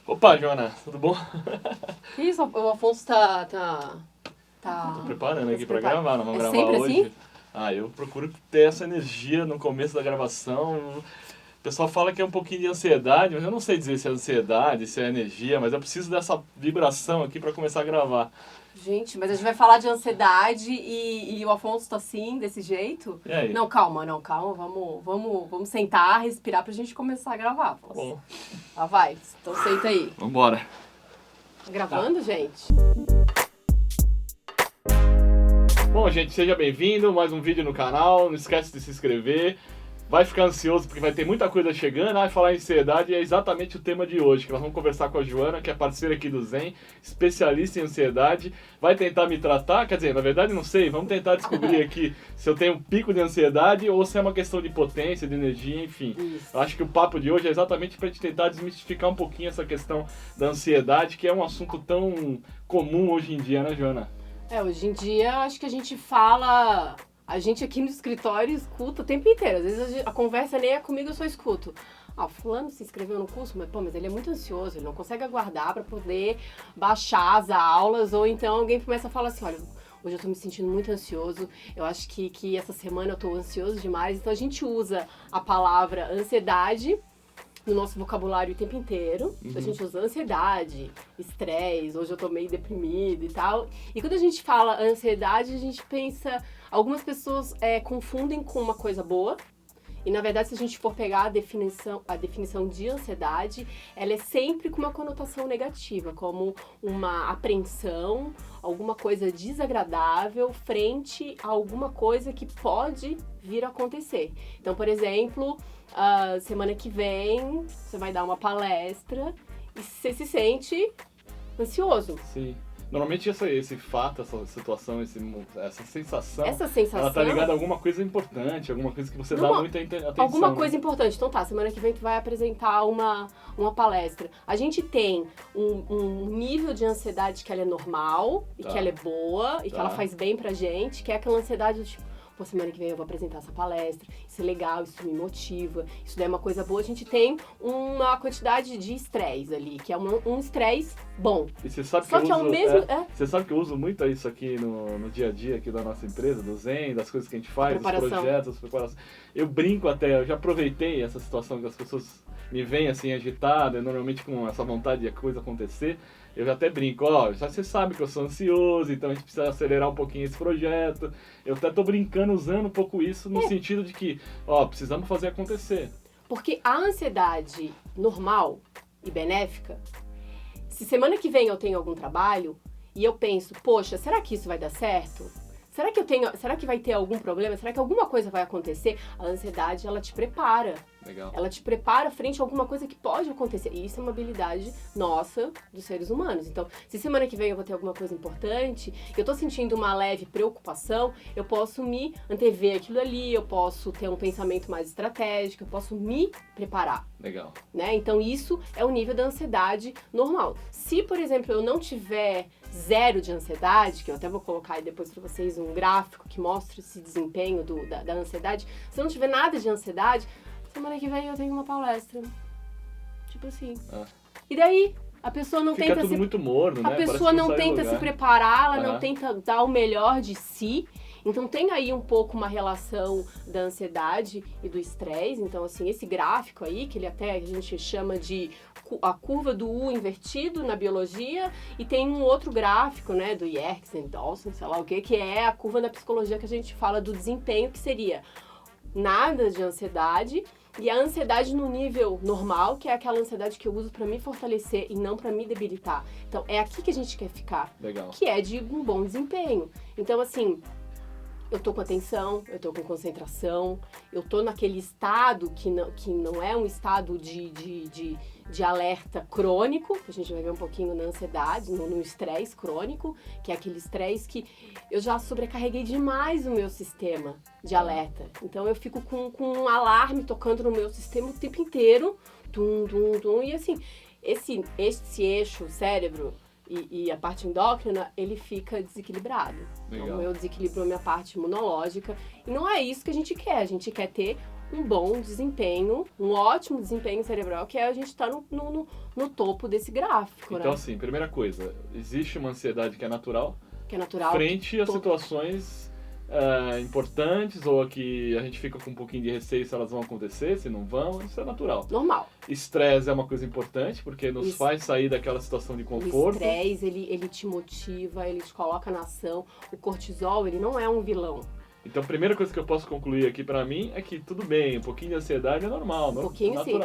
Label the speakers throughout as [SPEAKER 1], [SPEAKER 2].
[SPEAKER 1] Opa, Joana, tudo bom?
[SPEAKER 2] Que isso, o Afonso tá
[SPEAKER 1] Tô preparando aqui pra
[SPEAKER 2] preparando.
[SPEAKER 1] gravar, nós vamos
[SPEAKER 2] É
[SPEAKER 1] gravar
[SPEAKER 2] sempre
[SPEAKER 1] hoje.
[SPEAKER 2] assim?
[SPEAKER 1] Eu procuro ter essa energia no começo da gravação. O pessoal fala que é um pouquinho de ansiedade, mas eu não sei dizer se é ansiedade, se é energia, mas eu preciso dessa vibração aqui pra começar a gravar.
[SPEAKER 2] Gente, mas a gente vai falar de ansiedade e o Afonso tá assim, desse jeito?
[SPEAKER 1] E aí?
[SPEAKER 2] Não, calma, vamos sentar, respirar pra gente começar a gravar, Afonso.
[SPEAKER 1] Bom,
[SPEAKER 2] Lá vai, então senta aí.
[SPEAKER 1] vambora.
[SPEAKER 2] Tá gravando, gente?
[SPEAKER 1] Bom, gente, seja bem-vindo, mais um vídeo no canal, não esquece de se inscrever. Vai ficar ansioso porque vai ter muita coisa chegando. Falar em ansiedade é exatamente o tema de hoje, que nós vamos conversar com a Joana, que é parceira aqui do Zen, especialista em ansiedade. Vai tentar me tratar, quer dizer, na verdade não sei, vamos tentar descobrir aqui se eu tenho um pico de ansiedade ou se é uma questão de potência, de energia, enfim.
[SPEAKER 2] Isso.
[SPEAKER 1] Eu acho que o papo de hoje é exatamente para gente tentar desmistificar um pouquinho essa questão da ansiedade, que é um assunto tão comum hoje em dia, né, Joana?
[SPEAKER 2] Hoje em dia, acho que a gente fala... A gente aqui no escritório escuta o tempo inteiro. Às vezes a conversa nem é comigo, eu só escuto. Fulano se inscreveu no curso, mas ele é muito ansioso, ele não consegue aguardar para poder baixar as aulas. Ou então alguém começa a falar assim, olha, hoje eu tô me sentindo muito ansioso, eu acho que essa semana eu tô ansioso demais. Então a gente usa a palavra ansiedade no nosso vocabulário o tempo inteiro. Uhum. A gente usa ansiedade, estresse, hoje eu tô meio deprimido e tal. E quando a gente fala ansiedade, a gente pensa... Algumas pessoas confundem com uma coisa boa. E, na verdade, se a gente for pegar a definição de ansiedade, ela é sempre com uma conotação negativa, como uma apreensão, alguma coisa desagradável frente a alguma coisa que pode vir a acontecer. Então, por exemplo, semana que vem, você vai dar uma palestra e você se sente ansioso.
[SPEAKER 1] Sim. Normalmente esse fato, essa situação, essa sensação, ela tá
[SPEAKER 2] sensação...
[SPEAKER 1] ligada a alguma coisa importante, alguma coisa que você dá muita atenção.
[SPEAKER 2] Alguma coisa importante. Então tá, semana que vem tu vai apresentar uma palestra. A gente tem um nível de ansiedade que ela é normal, e que ela é boa, e que ela faz bem pra gente, que é aquela ansiedade do tipo, pô, semana que vem eu vou apresentar essa palestra, isso é legal, isso me motiva, isso daí é uma coisa boa. A gente tem uma quantidade de estresse ali, que é um estresse bom.
[SPEAKER 1] E você sabe você sabe que eu uso muito isso aqui no dia a dia aqui da nossa empresa, do Zen, das coisas que a gente faz, dos projetos, preparação. Eu brinco até, eu já aproveitei essa situação que as pessoas me veem assim agitada, normalmente com essa vontade de a coisa acontecer. Eu já até brinco, já você sabe que eu sou ansioso, então a gente precisa acelerar um pouquinho esse projeto. Eu até tô brincando, usando um pouco isso no sentido de que, precisamos fazer acontecer.
[SPEAKER 2] Porque a ansiedade normal e benéfica, se semana que vem eu tenho algum trabalho e eu penso, poxa, será que isso vai dar certo? Será que vai ter algum problema? Será que alguma coisa vai acontecer? A ansiedade, ela te prepara.
[SPEAKER 1] Legal.
[SPEAKER 2] Ela te prepara frente a alguma coisa que pode acontecer. E isso é uma habilidade nossa, dos seres humanos. Então, se semana que vem eu vou ter alguma coisa importante, eu tô sentindo uma leve preocupação, eu posso me antever aquilo ali, eu posso ter um pensamento mais estratégico, eu posso me preparar.
[SPEAKER 1] Legal.
[SPEAKER 2] Né? Então, isso é o nível da ansiedade normal. Se, por exemplo, eu não tiver zero de ansiedade, que eu até vou colocar aí depois pra vocês um gráfico que mostra esse desempenho da ansiedade, se eu não tiver nada de ansiedade, semana que vem eu tenho uma palestra. Tipo assim. E daí, a pessoa não
[SPEAKER 1] Fica tudo muito morno, né?
[SPEAKER 2] A pessoa não tenta se preparar, ela não tenta dar o melhor de si. Então tem aí um pouco uma relação da ansiedade e do estresse. Então, assim, esse gráfico aí, que a gente chama de a curva do U invertido na biologia, e tem um outro gráfico, né, do Yerkes, Dawson, sei lá o que é a curva da psicologia que a gente fala do desempenho, que seria nada de ansiedade, e a ansiedade no nível normal, que é aquela ansiedade que eu uso pra me fortalecer e não pra me debilitar. Então, é aqui que a gente quer ficar.
[SPEAKER 1] Legal.
[SPEAKER 2] Que é de um bom desempenho. Então, assim, eu tô com atenção, eu tô com concentração, eu tô naquele estado que não é um estado de alerta crônico, que a gente vai ver um pouquinho na ansiedade, no estresse crônico, que é aquele estresse que eu já sobrecarreguei demais o meu sistema de alerta. Então eu fico com um alarme tocando no meu sistema o tempo inteiro, e assim, esse eixo cérebro e a parte endócrina, ele fica desequilibrado.
[SPEAKER 1] Legal.
[SPEAKER 2] Então eu desequilibro a minha parte imunológica, e não é isso que a gente quer ter um bom desempenho, um ótimo desempenho cerebral, que é a gente estar no topo desse gráfico,
[SPEAKER 1] então,
[SPEAKER 2] né?
[SPEAKER 1] assim, primeira coisa, existe uma ansiedade que é natural, frente a
[SPEAKER 2] todo...
[SPEAKER 1] situações importantes, ou que a gente fica com um pouquinho de receio se elas vão acontecer, se não vão, isso é natural.
[SPEAKER 2] Normal.
[SPEAKER 1] Estresse é uma coisa importante, porque nos faz sair daquela situação de conforto.
[SPEAKER 2] O estresse, ele te motiva, ele te coloca na ação. O cortisol, ele não é um vilão.
[SPEAKER 1] Então, a primeira coisa que eu posso concluir aqui pra mim é que tudo bem, um pouquinho de ansiedade é normal, natural. Sim.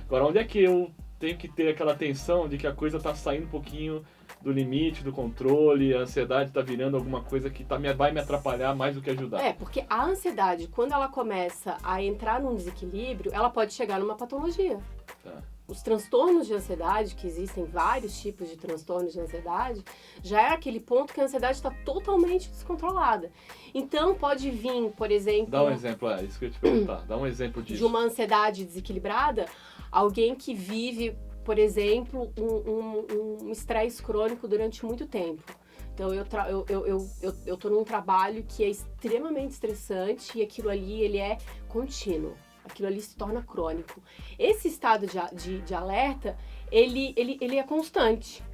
[SPEAKER 1] Agora, onde é que eu tenho que ter aquela tensão de que a coisa tá saindo um pouquinho do limite, do controle, a ansiedade tá virando alguma coisa que vai me atrapalhar mais do que ajudar?
[SPEAKER 2] Porque a ansiedade, quando ela começa a entrar num desequilíbrio, ela pode chegar numa patologia.
[SPEAKER 1] Tá.
[SPEAKER 2] Os transtornos de ansiedade, que existem vários tipos de transtornos de ansiedade, já é aquele ponto que a ansiedade está totalmente descontrolada. Então, pode vir, por exemplo...
[SPEAKER 1] Dá um exemplo, isso que eu ia te perguntar. Dá um exemplo disso.
[SPEAKER 2] De uma ansiedade desequilibrada, alguém que vive, por exemplo, um estresse crônico durante muito tempo. Então, eu tô num trabalho que é extremamente estressante e aquilo ali, ele é contínuo. Aquilo ali se torna crônico. Esse estado de alerta, ele é constante.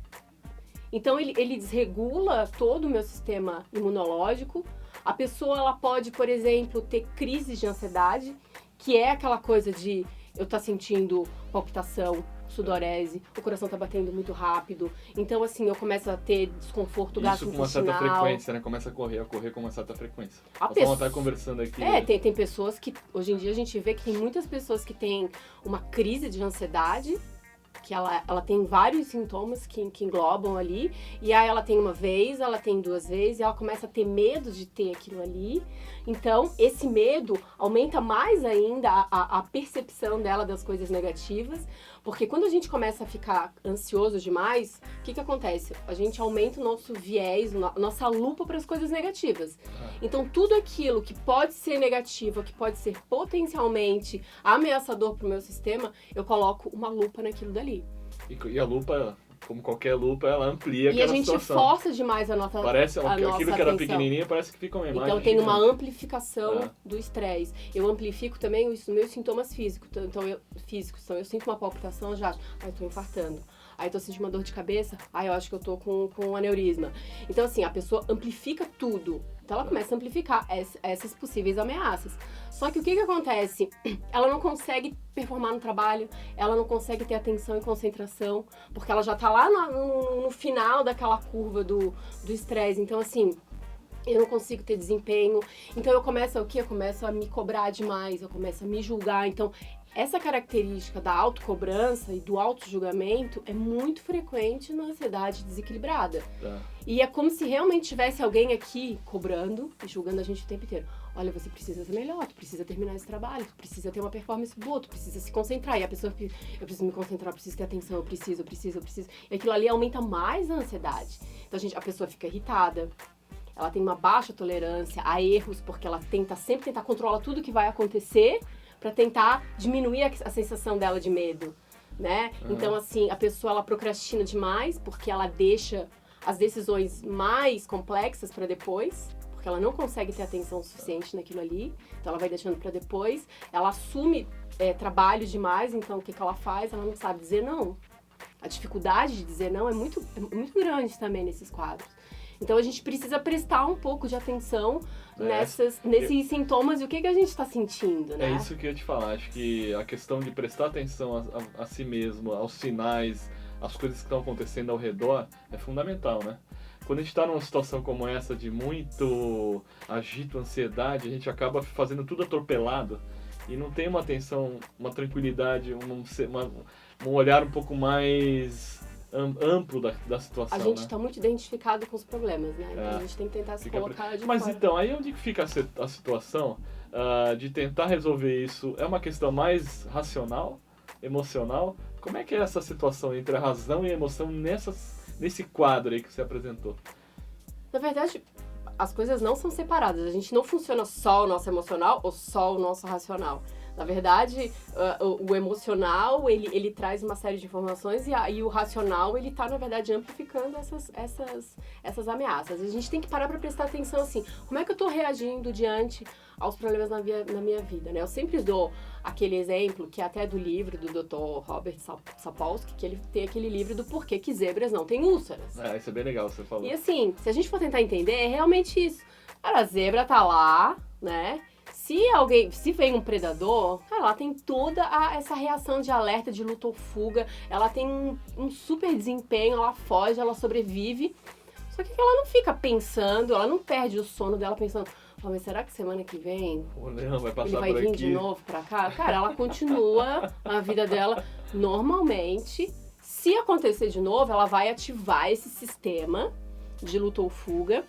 [SPEAKER 2] Então, ele desregula todo o meu sistema imunológico. A pessoa, ela pode, por exemplo, ter crises de ansiedade, que é aquela coisa de eu estar sentindo palpitação, sudorese, o coração tá batendo muito rápido. Então, assim, eu começo a ter desconforto gastrointestinal.
[SPEAKER 1] Isso com uma certa frequência, né? Começa a correr com uma certa frequência. Nós vamos estar conversando aqui.
[SPEAKER 2] Tem pessoas que, hoje em dia, a gente vê que tem muitas pessoas que têm uma crise de ansiedade, que ela tem vários sintomas que englobam ali, e aí ela tem uma vez, ela tem 2 vezes, e ela começa a ter medo de ter aquilo ali. Então, esse medo aumenta mais ainda a percepção dela das coisas negativas, porque quando a gente começa a ficar ansioso demais, o que acontece? A gente aumenta o nosso viés, a nossa lupa para as coisas negativas. Então, tudo aquilo que pode ser negativo, que pode ser potencialmente ameaçador para o meu sistema, eu coloco uma lupa naquilo dali.
[SPEAKER 1] E a lupa, como qualquer lupa, ela amplia aquela situação.
[SPEAKER 2] E a gente força demais a nossa
[SPEAKER 1] aquilo que era pequenininho parece que fica uma imagem.
[SPEAKER 2] Então tem uma amplificação do estresse. Eu amplifico também os meus sintomas físicos. Então eu sinto uma palpitação, já, eu tô infartando. Aí tô sentindo uma dor de cabeça, eu acho que eu tô com um aneurisma. Então assim, a pessoa amplifica tudo. Então ela começa a amplificar essas possíveis ameaças. Só que o que acontece? Ela não consegue performar no trabalho, ela não consegue ter atenção e concentração, porque ela já tá lá no final daquela curva do estresse. Então assim, eu não consigo ter desempenho. Então eu começo Eu começo a me cobrar demais, eu começo a me julgar. Então essa característica da autocobrança e do autojulgamento é muito frequente na ansiedade desequilibrada.
[SPEAKER 1] Tá.
[SPEAKER 2] E é como se realmente tivesse alguém aqui cobrando e julgando a gente o tempo inteiro. Olha, você precisa ser melhor, tu precisa terminar esse trabalho, tu precisa ter uma performance boa, tu precisa se concentrar. E a pessoa, eu preciso me concentrar, eu preciso ter atenção, eu preciso. E aquilo ali aumenta mais a ansiedade. Então a pessoa fica irritada, ela tem uma baixa tolerância a erros, porque ela sempre tenta controlar tudo que vai acontecer, para tentar diminuir a sensação dela de medo, né? Então, assim, a pessoa, ela procrastina demais, porque ela deixa as decisões mais complexas para depois, porque ela não consegue ter atenção suficiente naquilo ali, então ela vai deixando para depois. Ela assume trabalho demais, então o que ela faz? Ela não sabe dizer não. A dificuldade de dizer não é muito grande também nesses quadros. Então a gente precisa prestar um pouco de atenção nesses sintomas e o que a gente está sentindo, né?
[SPEAKER 1] É isso que eu ia te falar. Acho que a questão de prestar atenção a si mesmo, aos sinais, às coisas que estão acontecendo ao redor, é fundamental, né? Quando a gente está numa situação como essa de muito agito, ansiedade, a gente acaba fazendo tudo atropelado e não tem uma atenção, uma tranquilidade, um olhar um pouco mais amplo da situação.
[SPEAKER 2] A gente está muito identificado com os problemas, né? Então a gente tem que tentar se colocar de
[SPEAKER 1] Mas
[SPEAKER 2] fora.
[SPEAKER 1] então, aí onde que fica a situação de tentar resolver isso? É uma questão mais racional, emocional? Como é que é essa situação entre a razão e a emoção nesse quadro aí que você apresentou?
[SPEAKER 2] Na verdade, as coisas não são separadas. A gente não funciona só o nosso emocional ou só o nosso racional. Na verdade, o emocional, ele traz uma série de informações e o racional, ele tá, na verdade, amplificando essas ameaças. A gente tem que parar para prestar atenção, assim, como é que eu tô reagindo diante aos problemas na minha vida, né? Eu sempre dou aquele exemplo, que é até do livro do Dr. Robert Sapolsky, que ele tem aquele livro do porquê que zebras não têm úlceras.
[SPEAKER 1] Isso é bem legal, você falou.
[SPEAKER 2] E assim, se a gente for tentar entender, é realmente isso. Cara, a zebra tá lá, né? Se vem um predador, cara, ela tem toda essa reação de alerta, de luta ou fuga, ela tem um super desempenho, ela foge, ela sobrevive. Só que ela não fica pensando, ela não perde o sono dela pensando, mas será que semana que vem
[SPEAKER 1] o leão vai passar
[SPEAKER 2] ele vai vir de novo pra cá? Cara, ela continua a vida dela normalmente. Se acontecer de novo, ela vai ativar esse sistema de luta ou fuga,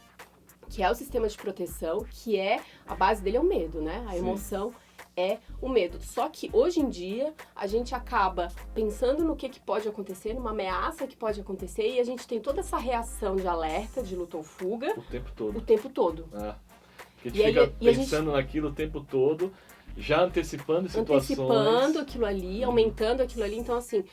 [SPEAKER 2] que é o sistema de proteção, que a base dele é o medo, né? A emoção é o medo. Só que hoje em dia a gente acaba pensando no que pode acontecer, numa ameaça que pode acontecer, e a gente tem toda essa reação de alerta, de luta ou fuga.
[SPEAKER 1] O tempo todo.
[SPEAKER 2] O tempo todo.
[SPEAKER 1] Porque a gente fica pensando naquilo o tempo todo, já antecipando situações.
[SPEAKER 2] Antecipando aquilo ali, aumentando aquilo ali. Então, assim,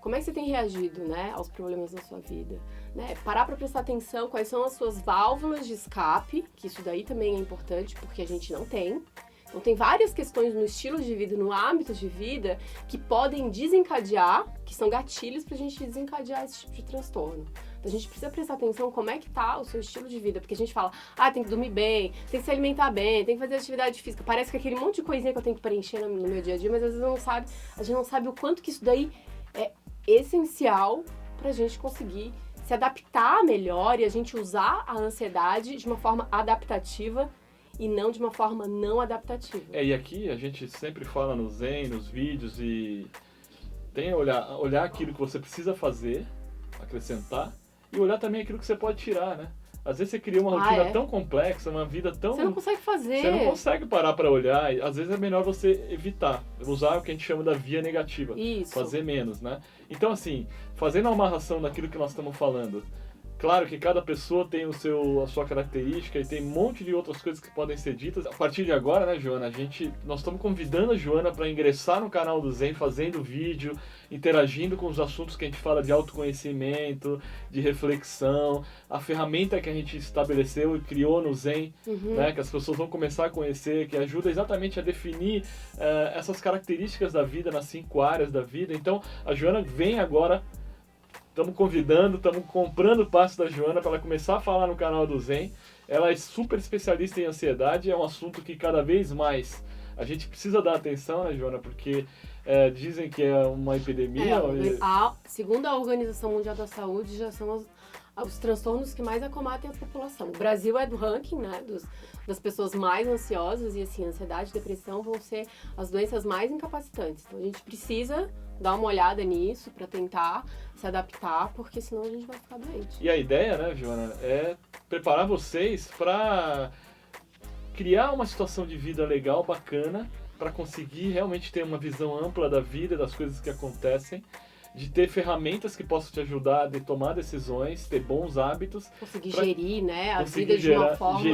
[SPEAKER 2] como é que você tem reagido, né, aos problemas da sua vida? Né? Parar para prestar atenção quais são as suas válvulas de escape, que isso daí também é importante, porque a gente não tem. Então, tem várias questões no estilo de vida, no hábito de vida, que podem desencadear, que são gatilhos pra gente desencadear esse tipo de transtorno. Então, a gente precisa prestar atenção como é que tá o seu estilo de vida, porque a gente fala, tem que dormir bem, tem que se alimentar bem, tem que fazer atividade física. Parece que aquele monte de coisinha que eu tenho que preencher no meu dia a dia, mas às vezes a gente não sabe o quanto que isso daí é essencial pra gente conseguir se adaptar melhor e a gente usar a ansiedade de uma forma adaptativa e não de uma forma não adaptativa.
[SPEAKER 1] E aqui a gente sempre fala no Zen, nos vídeos, e tem olhar aquilo que você precisa fazer, acrescentar, e olhar também aquilo que você pode tirar, né? Às vezes você cria uma rotina tão complexa, uma vida tão...
[SPEAKER 2] Você não consegue fazer.
[SPEAKER 1] Você não consegue parar para olhar, e às vezes é melhor você evitar, usar o que a gente chama da via negativa.
[SPEAKER 2] Isso.
[SPEAKER 1] Fazer menos, né? Então, assim, fazendo a amarração daquilo que nós estamos falando, claro que cada pessoa tem a sua característica e tem um monte de outras coisas que podem ser ditas. A partir de agora, né, Joana, nós estamos convidando a Joana para ingressar no canal do Zen, fazendo vídeo, interagindo com os assuntos que a gente fala de autoconhecimento, de reflexão, a ferramenta que a gente estabeleceu e criou no Zen, né, que as pessoas vão começar a conhecer, que ajuda exatamente a definir essas características da vida, nas 5 áreas da vida. Então, a Joana vem agora. Estamos convidando, estamos comprando o passe da Joana para ela começar a falar no canal do Zen. Ela é super especialista em ansiedade, é um assunto que cada vez mais a gente precisa dar atenção, né, Joana? Porque dizem que é uma epidemia.
[SPEAKER 2] Segundo a Organização Mundial da Saúde, já são os transtornos que mais acometem a população. O Brasil é do ranking, né, das pessoas mais ansiosas, e assim, ansiedade e depressão vão ser as doenças mais incapacitantes. Então a gente precisa dar uma olhada nisso para tentar se adaptar, porque senão a gente vai ficar doente.
[SPEAKER 1] E a ideia, né, Joana, é preparar vocês para criar uma situação de vida legal, bacana, para conseguir realmente ter uma visão ampla da vida, das coisas que acontecem, de ter ferramentas que possam te ajudar a tomar decisões, ter bons hábitos.
[SPEAKER 2] Conseguir gerir, né, a vida de uma forma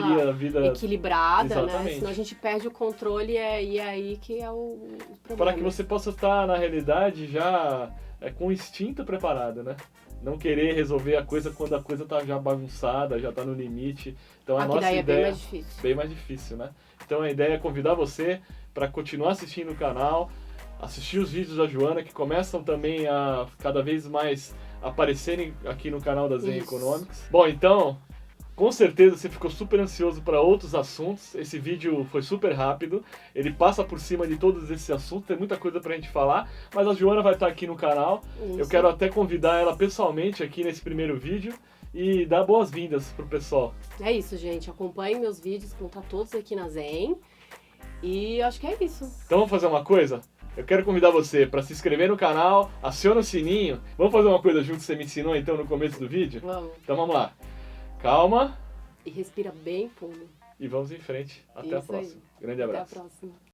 [SPEAKER 2] equilibrada,
[SPEAKER 1] exatamente,
[SPEAKER 2] né? Senão a gente perde o controle e é aí que é o problema.
[SPEAKER 1] Para que você possa estar, na realidade, já com o instinto preparado, né? Não querer resolver a coisa quando a coisa está já bagunçada, já está no limite. Então a nossa ideia é
[SPEAKER 2] bem mais difícil.
[SPEAKER 1] Bem mais difícil, né? Então a ideia é convidar você para continuar assistindo o canal, assistir os vídeos da Joana, que começam também a cada vez mais aparecerem aqui no canal da Zen Economics. Bom, então, com certeza você ficou super ansioso para outros assuntos. Esse vídeo foi super rápido, ele passa por cima de todos esses assuntos, tem muita coisa pra gente falar, mas a Joana vai estar aqui no canal. Eu quero até convidar ela pessoalmente aqui nesse primeiro vídeo e dar boas-vindas pro pessoal.
[SPEAKER 2] É isso, gente. Acompanhem meus vídeos, vão estar todos aqui na Zen. E acho que é isso.
[SPEAKER 1] Então vamos fazer uma coisa? Eu quero convidar você para se inscrever no canal, aciona o sininho. Vamos fazer uma coisa junto que você me ensinou então no começo do vídeo?
[SPEAKER 2] Vamos.
[SPEAKER 1] Então vamos lá. Calma.
[SPEAKER 2] E respira bem fundo.
[SPEAKER 1] E vamos em frente. Até a próxima. Grande abraço.
[SPEAKER 2] Até a próxima.